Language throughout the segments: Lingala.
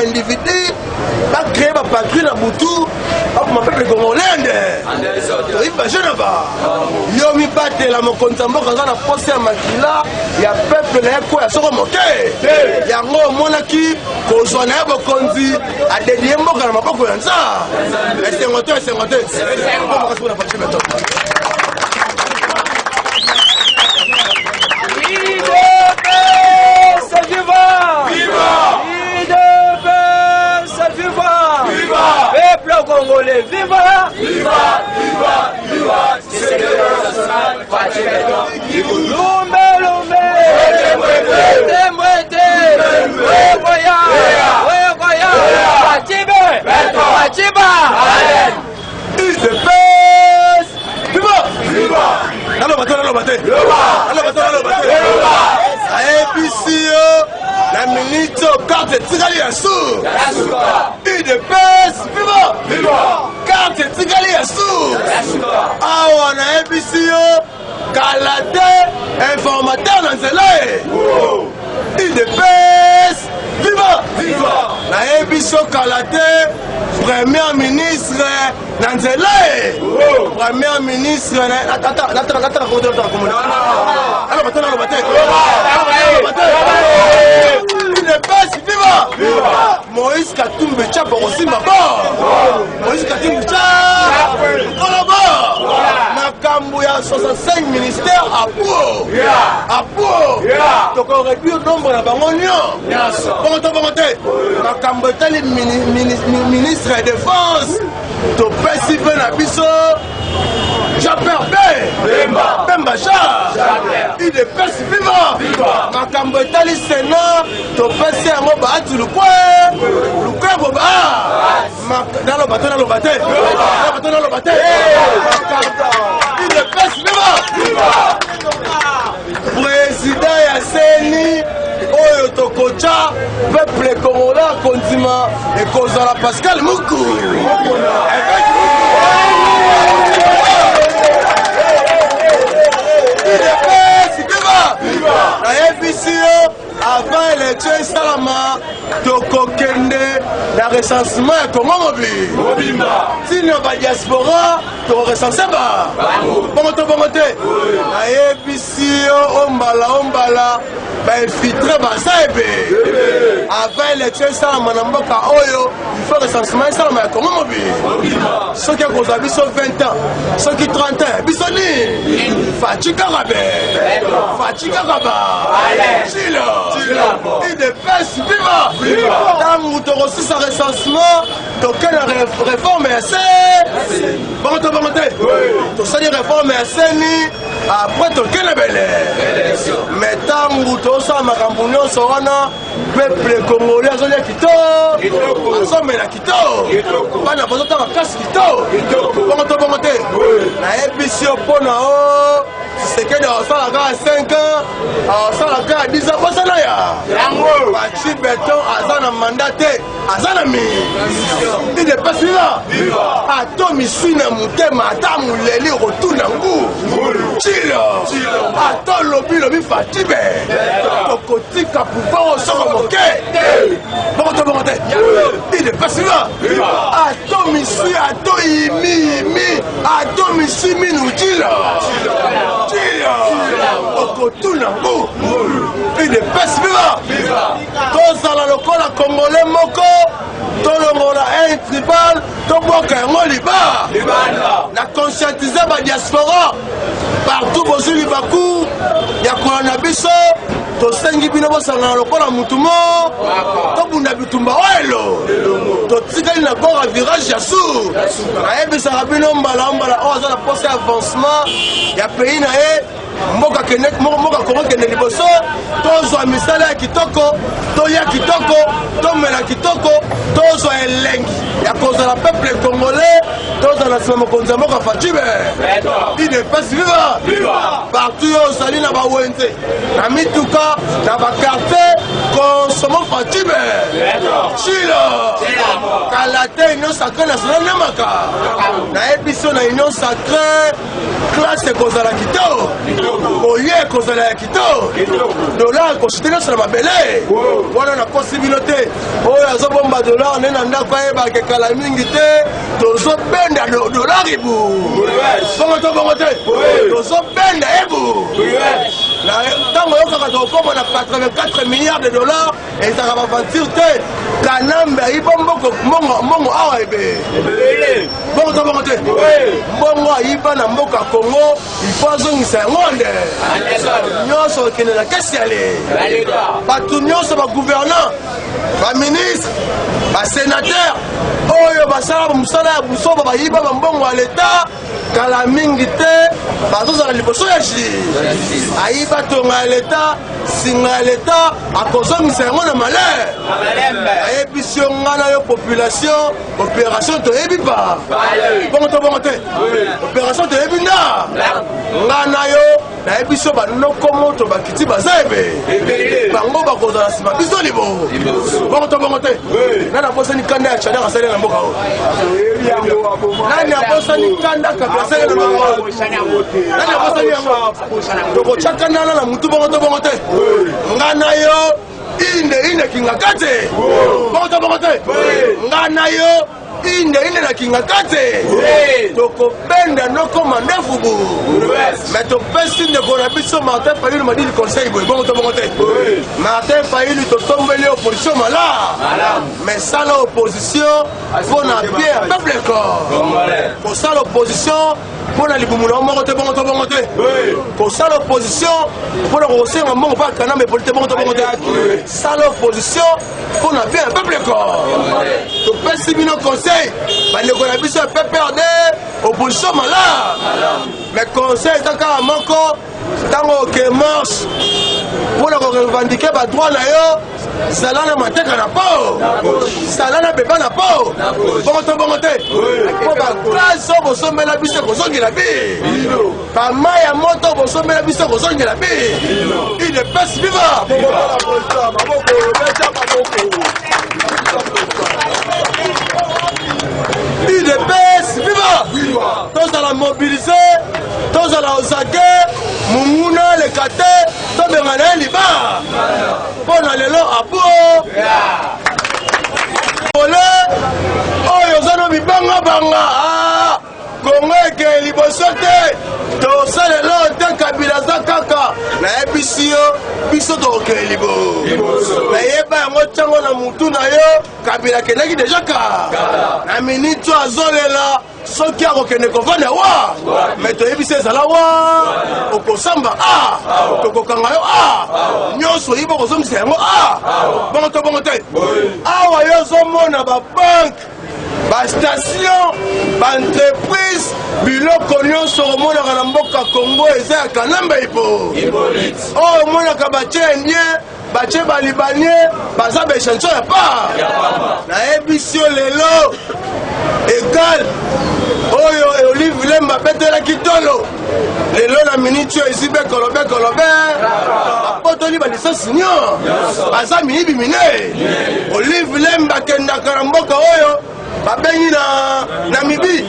Individu va créer ma patrie dans Boutou pour mon peuple congolais. Yomi bate la mokontambo quand on a posé à Makila, il y a peuple là quoi ça remonté. Il y a un monaki kozona ya bokonzi a dédié mboka na maboko ya nza. C'est ngoto. Peuple congolais, viva! Viva! Viva! Viva! C'est le national, la ministre carte Tigali Assou. UDPS, viva! Viva! Carte Tigali Assou. Awa na EPCO, Kalate, informateur dans Zelae. UDPS, viva! Viva! Na EPCO, Kalate, premier ministre Nanzelae. Premier ministre Moïse Katumbi Tchapa aussi ma barre. Moïse Katumbi Tchapa Makambo ya 65 ministères à Pau. À Pau. Donc on réduit le nombre de bangonions. Makambo est ministre de défense. To Pessive Nabiso. Bemba Cha. Il est vivant. Makambo etali Sénat. To pesi yango baatu lukwe boba. Dans le bateau. Il est vivant. Président Yasseni. Oyo tokocha peuple congolais kondima et kozala Pascal Moukou. Avant l'élection Salama, Tokokende, la recensement est comment mobile. Si nous avons diaspora, tu recenses pas. Bongote. La EPCO, Ombala, infiltré Basaebe. Avant l'élection Salama, Namboka Oyo, il faut recensement Salama est comment mobile. Ceux qui ont 20 ans, ceux qui 30 ans, Bissoni, Fatika Rabé, Chilo. Il dépasse, viva! Dans mon aussi sa recensement, donc quelle réforme est assez? Bongote. Tout ça, les réformes est assez, après, tout quelle belle. Mais tant que ça, ma campagne, peuple congolais, on est quito. On est quito. On a besoin de casse quito. Bongote. La émission pour nous. C'est que dans 5 ans, à 10 ans, ça n'a pas. Bachi Béton, Azana mandaté, Azana mi. Il est pas celui-là. Atomi Suina Mouté, Madame Leli, retourne en goût. Chilo. Ato Lobi Fatibé. Tokoti Kapouba, on s'en moqué. Bongote. Il est pas celui-là. Atomi Sui, Ato Imi, Atomi Simi Noutila. Okotunango il est pas viva. Tous dans le congolais moko tolongola un tribal toboka yango liba na conscientiser ba diaspora partout bozuli baku ya kolanda biso tosengi bino bosangana lokola mutu mo tobunda bitumba oelo totikali na bord ya virage ya sur nayebisaka bino mbala oyo aza na poste ya avancement ya pays na ye mboka kongo kende liboso tozwa misala ya kitoko toya kitoko tomela kitoko tozwa elengi ya kozala peuple congolais tozala nsima mokonzi ya mboka Facibe idepesi viva partout oyo ozali na bawenze na mituka na bakarte konsomo Facibe chilo kala te union sacré national nemaka nayebiso na union sacré classe ekozala kitoko oye kozala ya kitoko dollar koshite nyonso na mabele wana nakosi bino te oyo azobomba dollar nde na ndako ayebaka kala mingi te tozobenda dollar ibu bongo te tozobenda ebu ntango oyokaka tokoma na 84 milliards de dollars ezaka baventure te kanambe ayiba mbongo awa ebe bongo te mbongo ayiba na mboka Congo ifo azongisa yango nde nyonso okende na kesi yale bato nyonso bagouvernant baministre basénateur oyo basala mosala ya busoba bayiba bambongo ya leta kala mingi te bazozala liboso ya juge ayiba tonga ya leta singa ya leta akozongisa yango na malere ayebisi yo nga na yo population opération toyebi pa bongo te opération toyebi nda nga na yo nayebisi yo banoko moto bakiti baza ebe bango bakozala nsima biso libo bongo te nani abosani kanda ya chadar asali na mboka oyo nani abosani kanda kabila asali na mboka oyo nani abosani yango tokotya kanda na mutu bongo te nga na yo inde kingaka te bongo te nga na yo inde na kingaka te tokobenda nokoma ndefubu me topesi ndeko na biso Martin Fayulu madili conseil boye bongo te Martin Fayulu totombeli opposition mala me sala opposition mpo na bien ya peuple kosala opposition mpo na libumula moko te bongo te kosala opposition mpo na kosenga mbongo mpo akanambe poli te bongo te sala opposition mpo na bien ya peuple topesi bino conseil bandeko na biso ya PPRD opposition mala mais conseil eza kaka moko ntango oke marche mpona korevendike badroit na yo zala na mateka na po zala na beba na po bongo te mpo baklase oyo bosombela biso ekozongela bi bama ya moto oyo bosombela biso ekozongela bi idepesi viva UDPS viva tozala mobilize tozala ozake munguna lekate tobenga na ye liba mpo na lelo apuo ole oyo ozana mibangabanga Kongo eke liboso te tosalelo te kabila aza kaka nayebisi yo biso tokokele liboso nayeba yango ntango na mutu na yo kabila akendaki deja ka na miniti azolela soki akokende kovanda wa me toyebisi ezala wa okosamba tokokanga yo nyonso oyiba okozongisa yango bongo te awa yo ozomona babanke bastation baentreprise biloko nyonso omonaka na mboka Congo eza ya kanamba ipo oyo omonaka batie indien batie balibanien baza baechantion ya pa nayebisi yo lelo egal oyo Olive Lemba betelaki tolo lelo na miniti oyo esi bekolobe apotoli balisasi nyo baza miyibi mine Olive Lemba akendaka na mboka oyo babengi na Namibi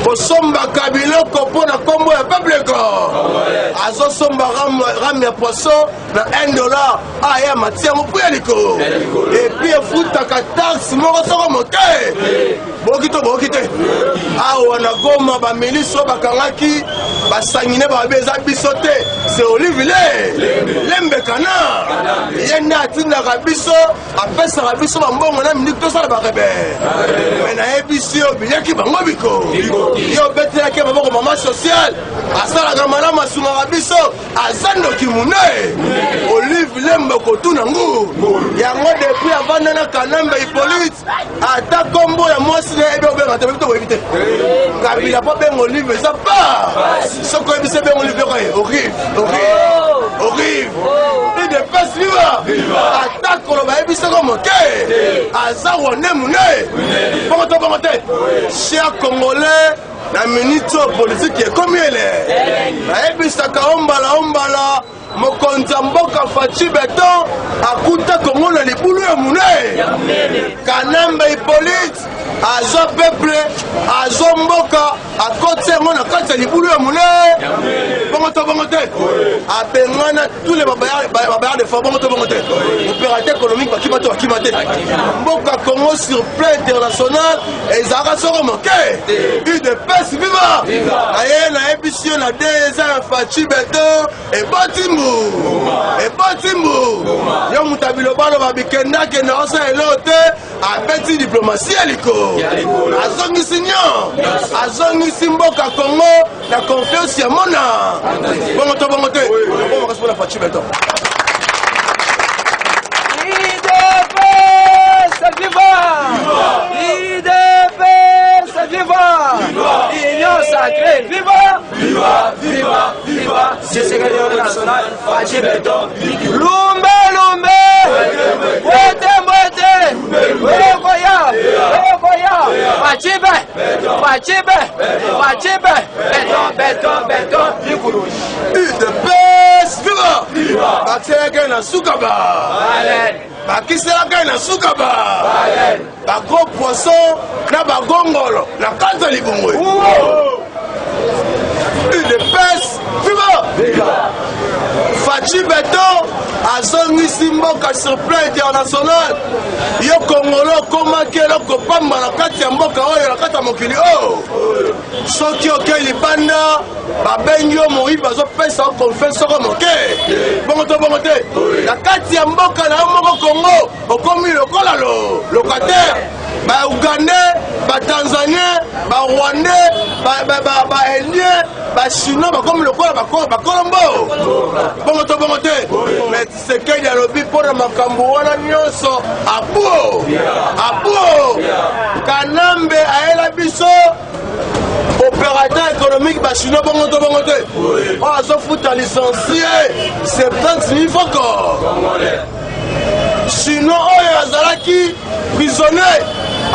kosombaka biloko mpo na kombo ya peuple azosomba rame ya poisson na $1 aya matia yango mpo ya likolo epi efutaka taxe moko soko moke boki te awa na Goma bamiliso bakangaki basangine babeza biso te c'est Olive Lembekana yende atindaka biso apesaka biso bambongo na miniki tosala barebe me nayebisi yo binyaki bango biko yo betelaki maboko mama social asalaka malamu asungaka biso aza ndoki mune Olive Lembekotuna ngu yango depuis avanda na Kanambe Hippolyte ata kombo ya mwasi na ebe obenga te bito boyebi te kabila po benga Olive eza pa soko yebise benga Olive horrible il de passe viva ata koloba yebiseko moke aza wone mune bongo te cher congolais na minute politique ekomi ele nayebisaka ombala mokonzi ya mboka Faci Beton akuta Kongo na libulu ya mune Kanambe Hippolyte azo peuple azo mboka akoti yango na kati ya libulu ya mune bongo te abengana tous les babayards de fa bongo te opérateur économique bakima te mboka Congo sur plan international ezalaka soko moke il de passe viva aye nayebisi yo na deux ans Faci Beton ebotimbu yo mutabilo balo babikendake na osa elo te abeti diplomatie eliko azongisi nyo azongisi mboka Congo na confiance ya mona bongo te bongo Faci Beton Union sacrée, viva, c'est secrétaire national, Faci Beton, Lumbe, Beton, de paix, viva, bakselaka na sukaba, bakiselaka na sukaba, bagros poisson na bagongolo na kati ya libungwe de paix, viva Faci Beton azongisi mboka sur plan international yo Kongolo komaki eloko pamba na kati ya mboka oyo na kati ya mokili oyo soki okei libanda babengi yo moyibi bazopesa yo confiance soko moke bongo te na kati ya mboka na yo moko Kongo okomi lokola locataire baugandais batanzanien barwandais baindien bachinois bakomi lokola bakolombo bongo te mais Tshisekedi alobi mpona makambo wana nyonso apuo Kanambe ayela biso opérateur économique bachinois bongo te oyo azofuta licencié 70 000 francs chinois oyo azalaki prisonnier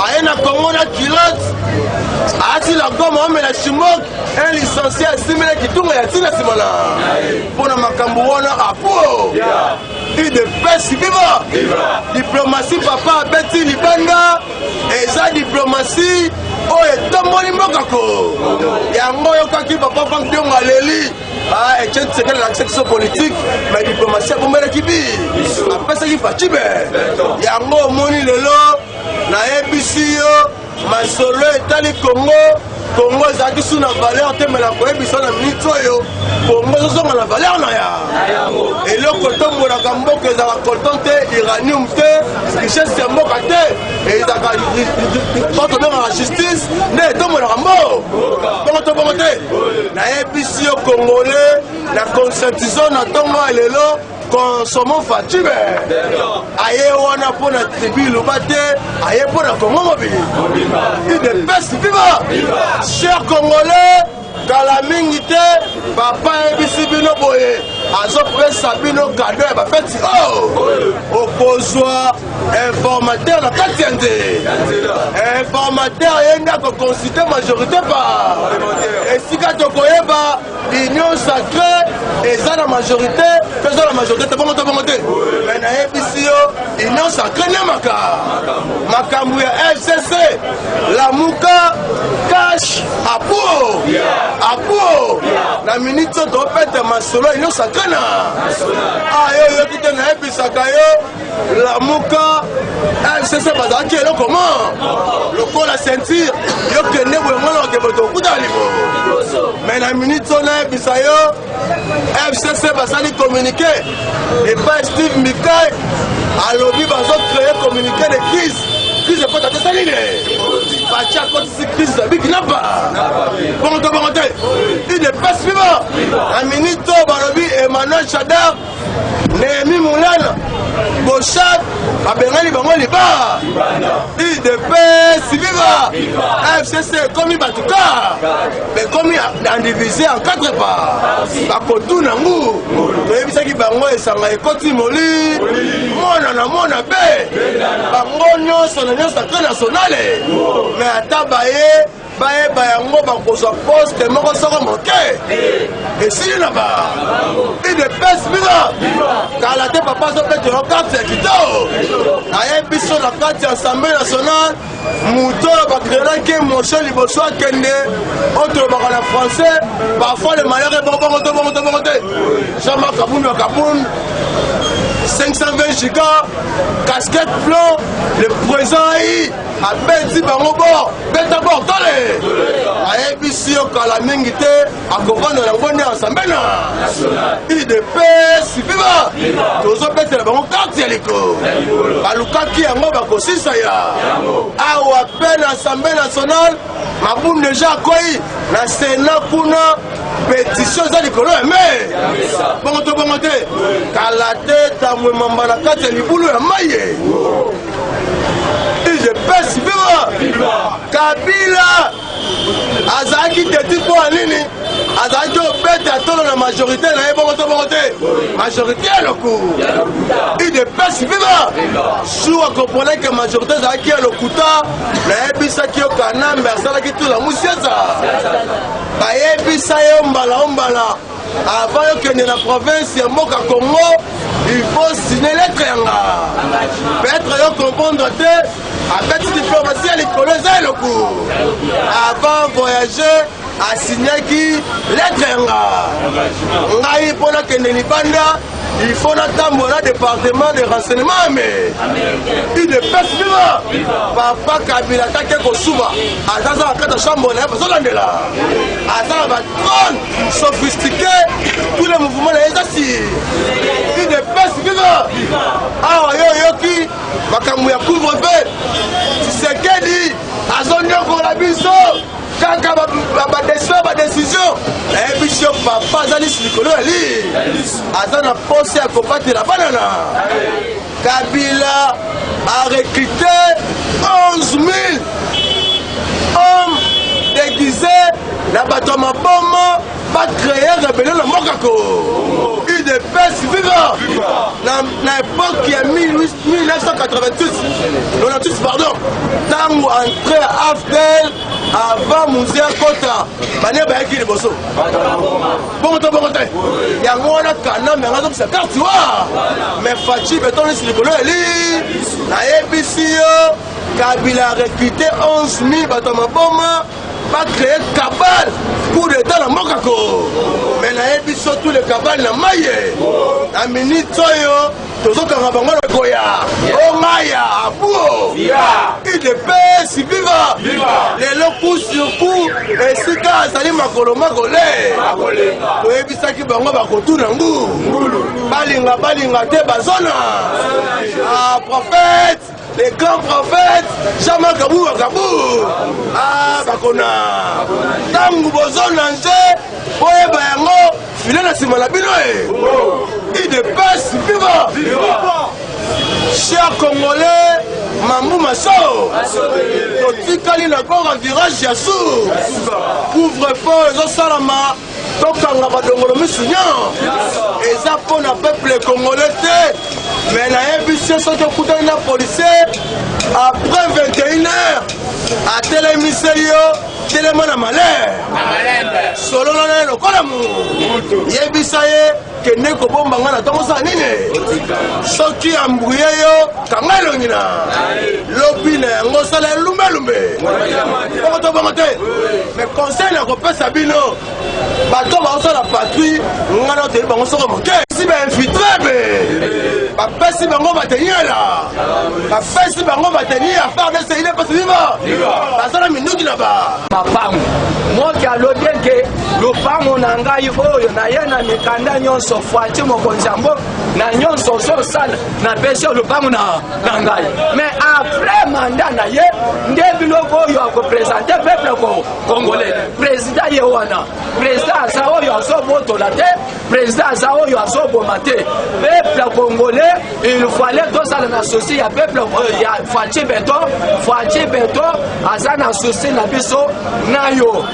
aye na Congo na kilote ati la Goma omela chimok un licencié asimile kitunga ya ntina simana mpona makambo wana apuo il de paix viva diplomatie papa abeti libanda eza diplomatie oyo etomboli mbokako yango oyokaki papa Frank Diongo aleli Etienne Tshisekedi na section politique mais diplomatie abomelaki bi apesaki Faci Beton yango omoni lelo nayebisi yo masolo etali Congo ezalaki su na valeur te mela koyebisa na minute oyo Congo ezozonga na valeur na ya eloko tombolaka mboka ezalaka coltan te uranium te richesse ya mboka te ezalaka tobengaka justice nde etombolaka bongo te nayebisi yo Congolais na conscientisation na ntongo ya lelo consommons Faci Beton aye wana mpona tribu iluba te aye mpona Congo mobile il de paix viva cher Congolais kala mingi te papa yebisi bino boye azopesa bino kado ya bafeti okozwa informateur na kati ya nze informateur yenda koconsulte majorité pa esika tokoyeba l'union sacrée eza la majorité eza la majorité tebongo te mais nayebisi yo union sacrée ne makambo ya FCC lamuka cash apuo na minute oyo topete masolo union sacrée na yo yoki te nayebisaka yo lamuka FCC bazalaki eloko mo lokola ceinture yokende boyongona okeboto okuta libo mais na minute oyo nayebisa yo FCC basali communiqué epai Steve Mikai alobi bazocreye communiqué de crise ekota te saline baci akotisi crise zabiki napa bongo te idepes viva na minute oyo balobi Emmanuel Chadar Néhémie Moulana Bochad babengani bango liba idepes viva FCC ekomi batuka bekomi indivisé en 4 parts bakotuna ngu toyebisaki bango esanga ekoti moli mona na mona pe bango nyonso na nyonso sacré nationale mais ata bayeba yango bakozwa poste moko soko moke esili na ba idepes viva kala te papa azopetelo karte ya kitoko ayebi so na kati ya assemblée nationale moto oyo bakreelaki moshe liboso akende oyo tolobaka na français parfois le malheur ebongo te Jean-Marc Kabund wa Kabund 520 giga casquette blanc le présent ayi abeti bango bor beta bor tole ayebisi yo kala mingi te akovanda yango nde ensemble na idepes viva tozobetela bango karte ya likolo balukaki yango bakosisa ya awa pe na assemblée nationale Mabund deja akoyi na sénat kuna pétition eza likolo ya me bongo te kala te tamwe mamba na kati ya libulu ya maye idepes viva Kabila azalaki teti mpo ya nini azalaki obeta tolo na majorité na ye bongo te majorité ya loku idepes viva sur akomprene ke majorité ezalaki ya lokuta nayebisaki yo kanambe asalaki tula musiasa bayebisa yo mbala avant yokende na province ya mboka Congo il faut signer lettre yanga peut-être yo comprendre te abeti diplomatie ya likolo eza eloko avant voyager asignaki lettre yanga ngai mpo nakende libanda il faut natambola département de renseignement mais idepes viva papa Kabila atake kosuba azaza na kati ya chambre na ye bazolandela aza na batrone sophistiqué tous les mouvements na ye eza si idepes viva awa yo yoki makambo ya couvre-feu Tshisekedi azonyokola biso kaka badécision nayebisi yo papa azali likolo ya li aza na pose ya kobatela banana Kabila a recruté 11 000 hommes déguisés na bato ya maboma bacréer rébellion na mbokako idepes viva na époque ya 1988 pardon ntango entré ya AFDEL avant Muzia Kota bane bayaki liboso bongo te yango wana kanambe yango azopesa karte wa mais Faci betonisi likolo eli nayebisi yo Kabila a recruté 11 000 bato ya maboma pas créer cabal pour l'état na mbokako mais nayebi so tous les cabal na maye na minute oyo tozokanga bango na koya o maya apuo idepes viva lelo coup sur coup esika azali makolo toyebisaki bango bakotuna ngulu balinga te bazona prophète les grands prophètes Jean-Marc Kabund bakona ntango bozona nje oyeba yango file na nsima na bino idepes viva cher congolais mambu maso totikali na kora virage ya sur couvre-feu ezosalama tokanga badongolo misunya eza mpo na peuple congolais te mais nayebisi soki okutani na policier après 21h atelemisi yo atelema na malere solo na lokola mutu yebisa ye kende kobomba nga na ntongo osala nini soki ambrouye yo kanga elongi na lobi na yango osala elumbalumbe bongo to bongo te mais conseil na kopesa bino bato baosala patrouille nga na oteyi bango soko moke si bainfiltre be bapesi bango batenyela bapesi bango bateni ya FARDC ile pasi viva bazala minduki na ba mapango moki alobi eke lupango na ngai oyo naye na mikanda nyonso fwati mokonzi ya mboka na nyonso ozosala napesi lupango na ngai mais après manda na ye nde biloko oyo akopresente peuple congolais président ye wana président aza oyo azobotola te président aza oyo azoboma te peuple congolais il fallait tosala na souci ya peuple ya Fati Beto aza na souci na biso na yo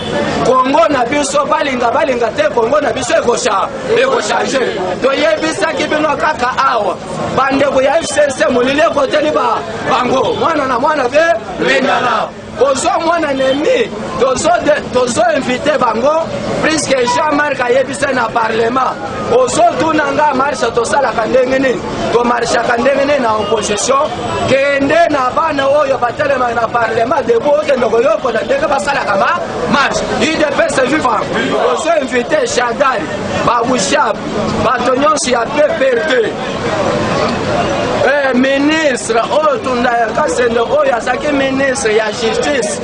Congo na biso balinga te Congo na biso ekochange toyebisaki bino kaka awa bandeko ya FCC molile ekoteli bango mwana na mwana be menyana ozo mwana nemi tozo invité bango puisque Jean-Marc ayebisa na parlement ozo tunanga marche tosalaka ndenge nini tomarchaka ndenge nini na opposition kende na bana oyo batelema na parlement debo okende koyokola ndenge basalaka marche UDPS vivant ozo invité Shadari Babushab bato nyonso ya PPRD ministre oyo tundayaka sende oyo azaki ministre ya justice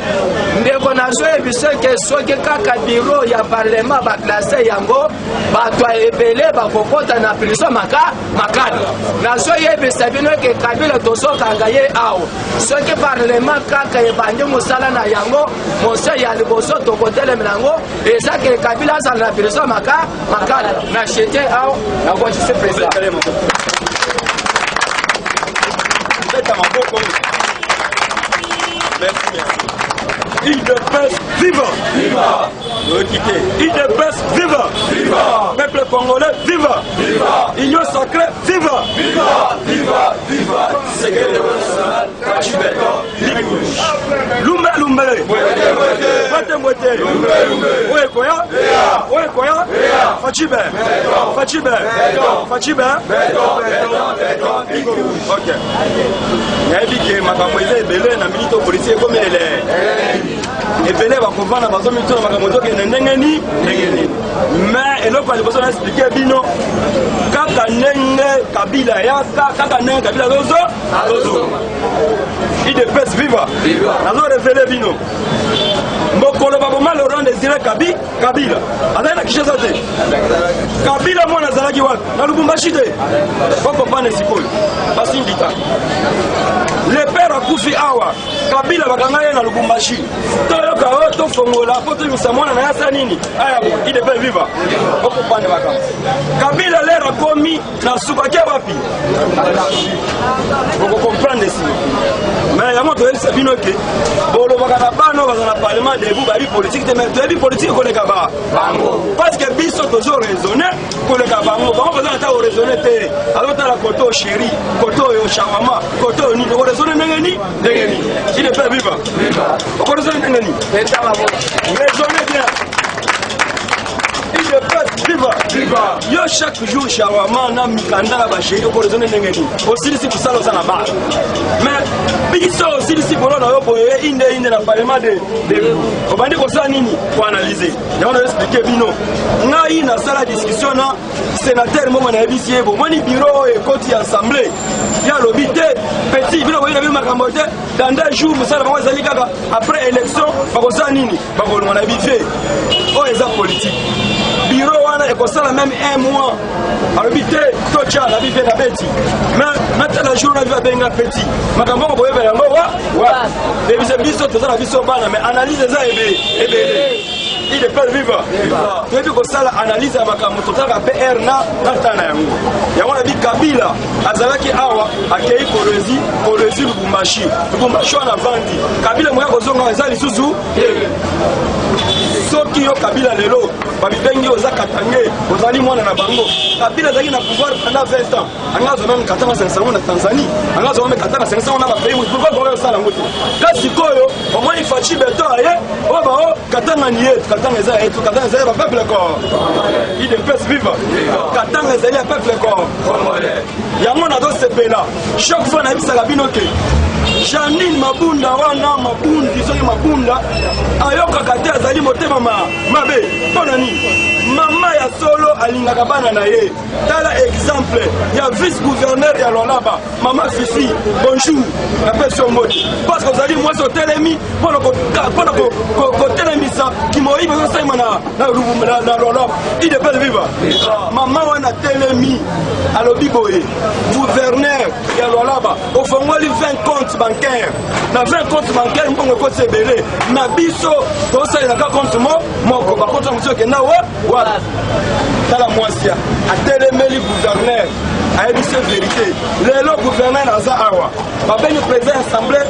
ndeko nazoyebisa ke soki kaka biro ya parlement baklase yango bato ebele bakokota na prison makani nazoyebisa bino ke Kabila tozokanga ye awa soki parlement kaka ebandi mosala na yango mose ya liboso tokotelemela yango eza ke Kabila azala na prison makani na chete awa nakochise président UDPS viva! UDPS viva! Peuple congolais viva! Union sacrée viva! Lumbe! Oekoya! Fachibe! Ok. Nayebi ke makambo eza ebele na milito policier comme ebele bakovana bazomito na makambo ezokende ndenge nini mais eloko ya liboso na explike bino kaka ndenge Kabila yaka kaka ndenge Kabila azozo UDPS viva nazorevele bino mbokolo baboma Laurent Désiré Kabila azali na Kinshasa te Kabila mwana azalaki wapi na Lubumbashi te bakopane sikoyo basindika le père akufi awa Kabila bakanga ye na Lubumbashi toyoka oyo tofongola po toyebisa mwana na ye asa nini aya UDPS viva bakopane bakanga Kabila lera komi na sukaki wapi bokokomprendre si mais yango toyebisa bino ke bolobaka na bano baza na parlement debu babi politique te mais toyebi politique koleka bango parce que biso tozo raisonner koleka bango baza ata oraisonner te azotala koto chéri koto yo shawama koto yo nini oraisonner ndenge nini il est pas vivant oraisonner ndenge nini raisonner bien viva yo chaque jour shawama na mikanda na basheri oraisonner ndenge nini osilisi kusala oza na bar mais biso osilisi bolona yo boye inde na parlement de obandi kosala nini pour analyser yango na expliquer bino ngai na sala discussion na sénateur moko na yebisi ye bomoni bureau ekoti assemblée ya lobi te petit bino boyina bino makambo te dans 2 jours mosala bango ezali kaka après élection bakosala nini bakolonga na bife oyo eza politique bureau wana ekosala même 1 mois alobi te tocha na bife na beti mais natala jour na bife abenga petit makambo ngo boyeba yango wa ebise biso tozala biso bana mais analyse eza ebele il est pas vivant toyebi kosala analyse ya makambo totaka PR na tana yango na bi Kabila azalaki awa akei kolezi Lubumbashi wana vandi Kabila moya kozonga eza lisusu soki yo Kabila lelo babibengi oza katange ozali mwana na bango Kabila azalaki na pouvoir pendant 20 ans angazo même katanga 500 na Tanzanie angazo même katanga 500 na ba pays pourquoi boyo sala ngoto kasi koyo au moins Fati Beto aye o ba Katanga ni yetu, Katanga eza yetu, Katanga eza peuple corps. Il est peuple vivant. Katanga eza peuple corps. Yango na do sepela. Chaque fois na bisa kabino ke. Janine Mabunda wana Mabundi soki Mabunda ayoka kate azali motema mabe. Pona nini? Mama ya solo alingaka bana na ye. Tala exemple ya vice-gouverneur ya Lolaba, Mama Fifi. Bonjour. Appelle sur mot. Parce que vous allez moi sur Télémi pour Télémisa qui m'a eu besoin na Lolaba. Il est pas vivant. Maman wana Télémi alobi boye. Gouverneur ya Lolaba au fond moi 20 comptes bancaires. Na 20 comptes bancaires mbongo ko sebele. Na biso to ça na compte moko ba compte monsieur ke na wa tala mwasia atelemeli gouverneur aebise vérité lelo gouverneur aza awa babengi président assemblée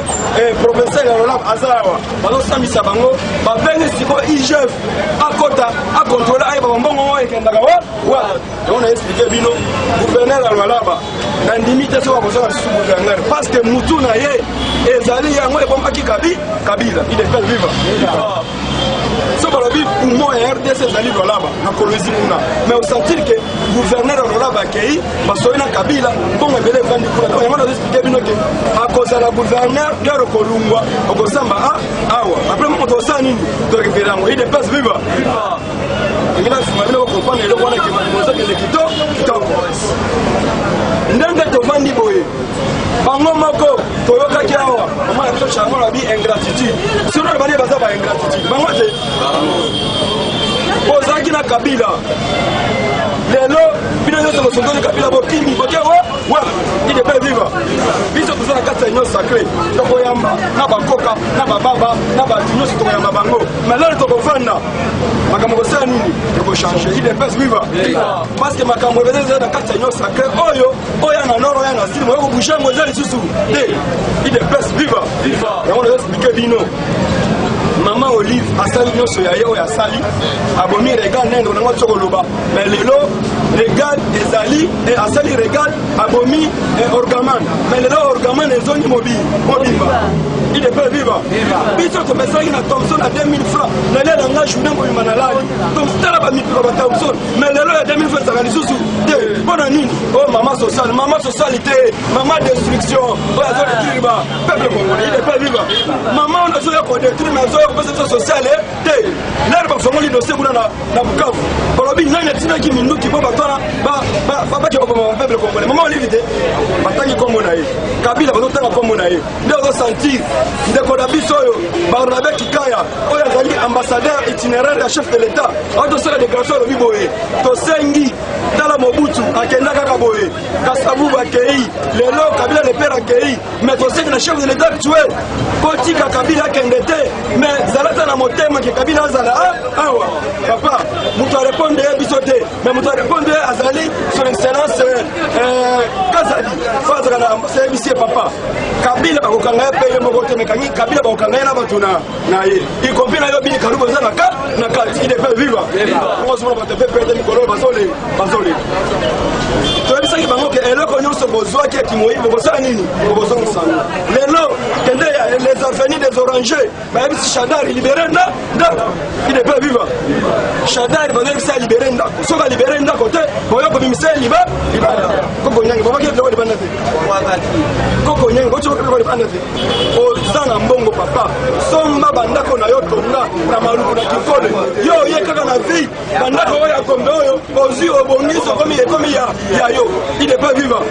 provinciale ya Lolaba aza awa bazosambisa bango babengi siko IGF akota akontrole ayeba mbongo oyo ekendaka wa on a expliqué bino gouverneur ya Lolaba na ndimi te soka kozala sous gouverneur parce que mutu na ye ezali yango ebombaki kabila il est pas vivant so balobi umo ya RDC ezali Lolaba na kolwezi kuna mais osentir ke gouverneur ya Lolaba akei basoyi na kabila mbongo ebele evandi kuna yango nazoexplike bino ke akozala gouverneur yaro kolungwa okosamba awa apres moto osala nini torekepele yango il dépasse viva ingina nsima bino bocomprendre eloko wana ozakende kitoko ndenge tovandi boye bango moko toyokaki awa mama ya biso chango na bi ingratitude sino na bani baza ba ingratitude bango te ozalaki na kabila lelo bino nyonso bosondoli kabila bokimi boke wa il est pas vivant biso toza na kati ya union sacré tokoyamba na bakoka na bababa na bato nyonso tokoyamba bango mais lelo tokovanda makambo kosala nini tokochange il est pas vivant parce que makambo ebele eza na kati ya union sacré oyo na nord oyo na sud moyo kobouge yango eza lisusu te il est pas vivant yango nazoexplike bino Maman Olive asali nyonso ya ye oyo asali abomi regal nende nango tsokoloba mais lelo regal ezali asali regal abomi orgaman mais lelo orgaman ezongi mobimba il est pas vivant biso topesaki na Thomson à 2000 francs lelo nanga journée mobimba na lali donc tala bamikro ba Thomson mais lelo ya 2000 francs ezaka lisusu te mpona nini oh mama socialité mama destruction oyo azodétruire ba peuple congolais il est pas vivant mama on azoya kodétruire mais azoya kopesa sociale te lelo bafongoli dossier kuna na Bukavu balobi nani atinaki minduki po batwana babaki bakoma peuple congolais mama olive te batangi kombo na ye kabila bazotanga kombo na ye nde ozosentir ndeko na biso oyo Barnabe Kikaya oyo azali ambassadeur itinéraire ya chef de l'état oyo tosala déclaration alobi boye tosengi tala Mobutu akenda kaka boye Kasavubu akei lelo Kabila le père akei mais tosengi na chef de l'état actuel kotika Kabila akende te mais zalata na motema ke Kabila azala awa papa mutu areponde biso te mais mutu areponde azali son excellence Kazali fazaka na ambassadeur bisie papa Kabila bakokanga pe ye moko te mekangi Kabila bakokanga na bato na ye y compris na yo bini kalubo za na kati il est pas vivant on se voit pas te faire perdre Nicolas bazole toyebisaki bango ke eloko nyonso bozwaki akimoyi bokosala nini bokozongisana lelo kende les avenirs des orangers bayebisi Shadar libéré ndako il est pas vivant Shadar bazobisa libéré ndako soki alibéré ndako te boyoko bimisa libanda koko nyange babaki biloko libanda te koko nyange bocokoka biloko libanda te ozanga mbongo papa somba bandako na yo tonga na maluku na kikole yo ye kaka na vie bandako oyo akombe oyo ozwi obongiso ekomi ya yo il est pas vivant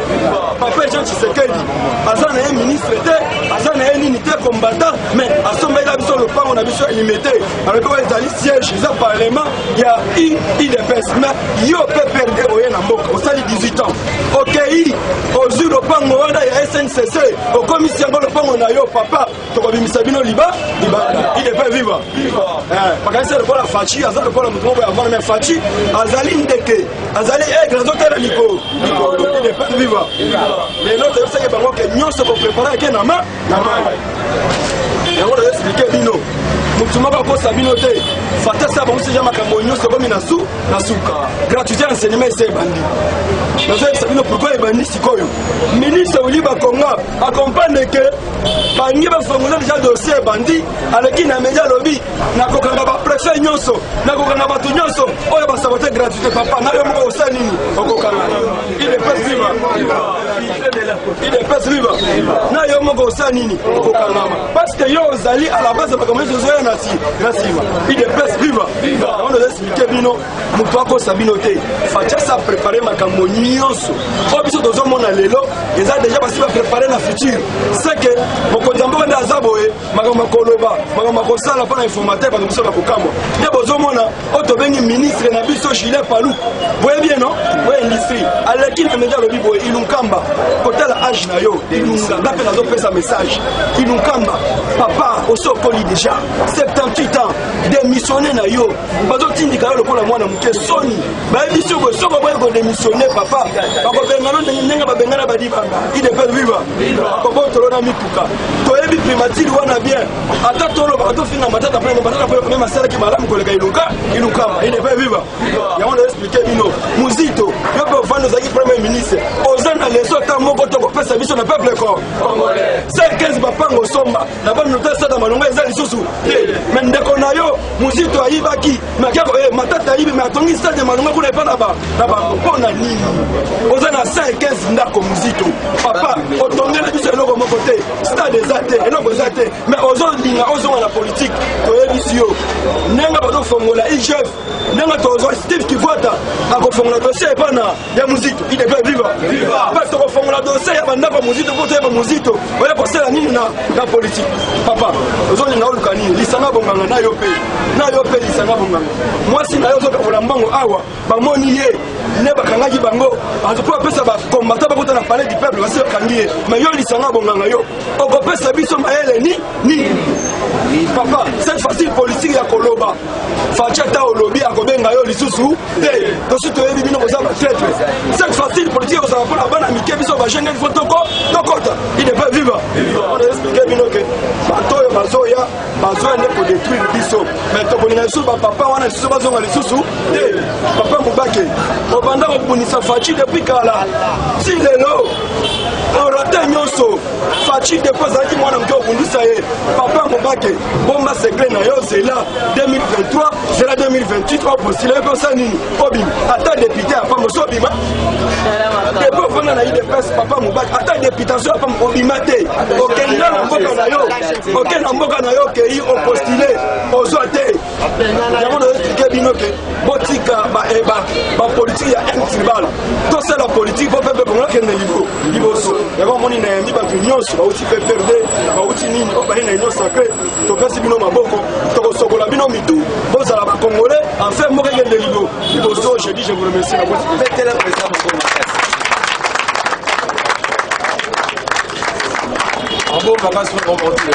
papa Jean Tshisekedi aza na ye ministre te aza na ye nini te combattant mais asombela biso lopango na biso limité alobi oyo ezali siège eza parlement ya UDPS mais yo mpe perde oye na mboka osali 18 ans okei ozwi lopango wana ya SNCC okomisi yango lopango na yo papa tokobimisa bino libanda il est pas vivant bakanisi lokola faci aza lokola moto moko yavana mais faci azali ndeke azali aigle azotala likolo il est pas vivant lelo toyebisaki bango ke nyonso koprépare ake na mai yango nazoexplike bino tumaka kosa bino te fata sa bango seja makambo nyonso komi na suka gratuité enseignement ese ebandi nazoyebisa bino pourquoi ebandi sikoyo ministre Willy Bakonga accompagne ke bangi bafongole déjà dossier ebandi aleki na media lobi nakokanga bapréfet nyonso nakokanga bato nyonso oyo basabote gratuité papa nayo moko osa nini okokanga idepes viva nayo moko osa nini okokangama parce que yo ozali à la base makambo ezozoya na nsima idepes viva on oza explike bino moto akosa bino te fatiasa préparé makambo nyonso oyo biso tozomona lelo eza déjà basi baprépare na futur c'est que mokonzi ya mboka nde aza boye makambo akoloba makambo akosala mpo na informateur bato biso bakokamwa nde bozomona oyo tobengi ministre na biso Julien Paluku boye bien non boye industrie aleki na media alobi boye ilunkamba kotala age na yo ilunga nga mpe nazopesa message ilunkamba papa osokoli déjà 78 ans démissionné na yo bazotindika yo lokola mwana moke soni bayebi so boye soko boye kodémissionné papa bakobengana ndenge babengana badibanga idepes viva kobotolona mituka toyebi primatire wana bien ata toloba tofinga matata mpe masalaki malamu koleka ilunkamba idepes viva yango naexplike bino muzito yo mpe ofandi ozalaki premier ministre oza na leso ata moko tokopesa biso na peuple congolais 15 bapango somba na banota sata malongo eza lisusu me ndeko na yo muzito ayibaki matata ayibi me atongi stade malongo kuna epa na bango na nini oza na 15 ndako muzito papa otongela biso eloko moko te stade eza te eloko eza te me ozolinga ozonga na politike toyebisi yo ndenge bazofongola igef ndenge tozwa steve kivwata akofongola dossier epa na ya muzito idepes viva mpe tokofongola dossier ya bandako muzito mpo toyeba muzito oya kosala nini na politike papa ozolinga oluka nini lisanga bonganga na yo mpe lisanga bonganga mwasi na yo ozokabola mbango awa bamoni ye ne bakangaki bango azopo bapesa bakombata bakota na palais du peuple basi bakangi ye me yo lisanga bonganga yo okopesa biso mayele nini papa cette facile politique ya koloba faci ata olobi akobenga yo lisusu te tosi toyebi bino koza batraître cette facile politique kozala mpona bana mike biso bagene ifo tokota idepes viva ona explike bino ke bato oyo bazoya nde kodétruire biso me tokolinga lisusu bapapa wana lisusu bazonga lisusu te papa mobake obanda kobundisa faci depuis kala si lelo orate nyonso faci depo azalaki mwana moke obundisa ye papa mobake bomba secret na yo zela 2023 zela 2028 opostile mpe osa nini obima ata député apamba so obima depo ofanda na idepes papa mobake ata députation apamba obima te okenda na mboka na yo okei opostile ozwa te yango naexplike bino ke botika bapolitike ya intribal tosala politike po pepe kongo akende liboso yango omoni na yambi bato nyonso bauti PPRD bauti nini o baye na union sacré topesi bino maboko tokosokola bino mitu bozala bakongolais enfin moko ekende liboso je dis je vous remercie na Bravo, Maras, on va remonter les